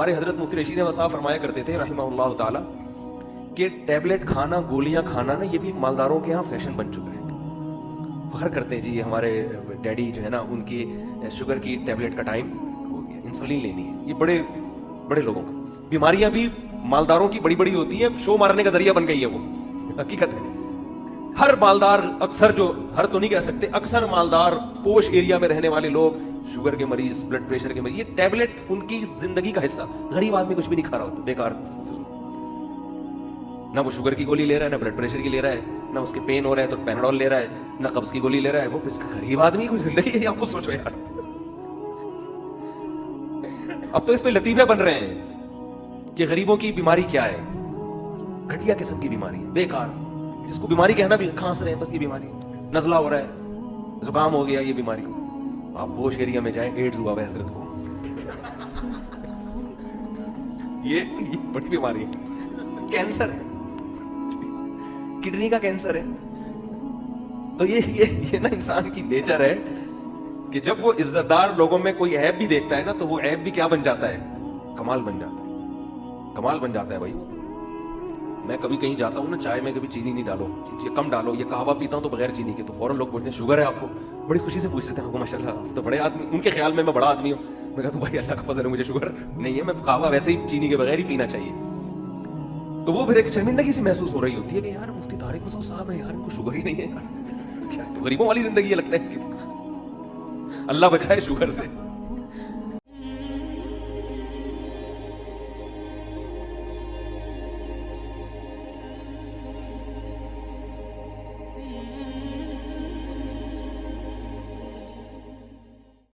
हमारे हजरत मुफ्ती रशीद वसा फरमाया करते थे रहमहुल्लाह ताला कि टैबलेट खाना, गोलियां खाना ना, ये भी मालदारों के यहाँ फैशन बन चुका है। फख्र करते हैं जी हमारे डैडी जो है ना, उनकी शुगर की टैबलेट का टाइम हो गया, इंसुलिन लेनी है। ये बड़े बड़े लोगों का, बीमारियां भी मालदारों की बड़ी बड़ी होती है, शो मारने का जरिया बन गई है वो, हकीकत है। हर मालदार, अक्सर जो, हर तो नहीं कह सकते, अक्सर मालदार पोश एरिया में रहने वाले लोग, शुगर के मरीज, ब्लड प्रेशर के मरीज, ये टैबलेट उनकी जिंदगी का हिस्सा। गरीब आदमी कुछ भी नहीं खा रहा होता, बेकार, ना वो शुगर की गोली ले रहा है, ना ब्लड प्रेशर की ले रहा है, ना उसके पेन हो रहा है तो पैनाडोल ले रहा है, ना कब्ज की गोली ले रहा है। वो गरीब आदमी कोई जिंदगी है? आपको सोचो यार। अब तो इस पे लतीफे बन रहे हैं कि गरीबों की बीमारी क्या है, घटिया किस्म की बीमारी है, बेकार, जिसको बीमारी कहना भी, खांस रहे हैं बस, ये बीमारी, नजला हो रहा है, जुकाम हो गया, ये बीमारी। आप पोश एरिया में जाएं, एड्स हुआ है हजरत को, ये बड़ी बीमारी है, कैंसर है, किडनी का कैंसर है। तो ये ना इंसान की नेचर है कि जब वो इज्जतदार लोगों में कोई ऐब भी देखता है ना, तो वो ऐब भी क्या बन जाता है, कमाल बन जाता है, कमाल बन जाता है भाई। मैं कभी कहीं जाता हूँ ना, चाय में कभी चीनी नहीं डालो, ये कम डालो, ये कहवा पीता हूँ तो बगैर चीनी के, तो फौरन लोग बोलते हैं शुगर है आपको, बड़ी खुशी से पूछ लेते हैं, आपको माशाल्लाह आप तो बड़े आदमी, उनके ख्याल में मैं बड़ा आदमी हूँ। मैं कहता हूँ भाई अल्लाह का फजल है, मुझे शुगर नहीं है, मैं कहवा वैसे ही चीनी के बगैर ही पीना चाहिए। तो वो फिर एक शर्मिंदगी सी महसूस हो रही होती है कि यार मुफ्ती तारिक मसूद साहब है यार, इनको शुगर ही नहीं है यार, क्या तो गरीबों वाली जिंदगी है लगता है। अल्लाह बचाए शुगर से।